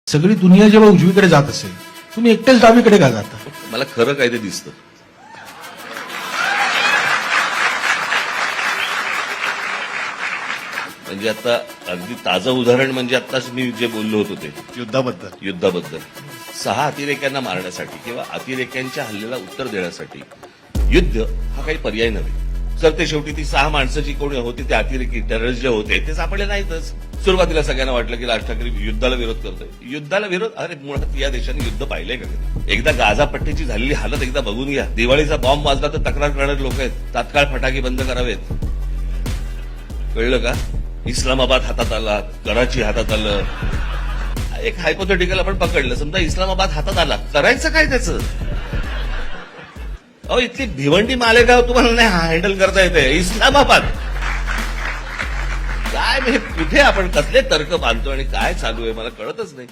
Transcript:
सगळी दुनिया जेव्हा उजवीकडे जात असेल तुम्ही एकटेच डावीकडे का जाता? मला खरं काय ते दिसतं. म्हणजे आता अगदी ताजं उदाहरण म्हणजे आत्ताच मी जे बोललो होतो ते युद्धाबद्दल 6 अतिरेक्यांना मारण्यासाठी किंवा अतिरेक्यांच्या हल्ल्याला उत्तर देण्यासाठी युद्ध हा काही पर्याय नव्हे. तर ते शेवटी ती 6 माणसं जी कोणी होती ते अतिरेकी टेररिस्ट जे होते ते सापडले नाहीतच. सुरुवातीला सगळ्यांना वाटलं की राज ठाकरे युद्धाला विरोध करतोय. युद्धाला विरोध? अरे मुळात या देशाने युद्ध पाहिलंय का कधी? एकदा गाझा पट्टीची झालेली हालत एकदा बघून घ्या. दिवाळीचा बॉम्ब वाजला तर तक्रार करणारे लोक आहेत. तात्काळ फटाके बंद करावेत. कळलं का? इस्लामाबाद हातात आला, कराची हातात आलं. एक हायपोथेटिकल आपण पकडलं. समजा इस्लामाबाद हातात आला, करायचं काय त्याचं? अहो इथली भिवंडी मालेगाव तुम्हाला नाही हँडल करता येते. इस्लामाबाद काय म्हणजे कुठे आपण कसले तर्क बांधतो आणि काय चालू आहे मला कळतच नाही.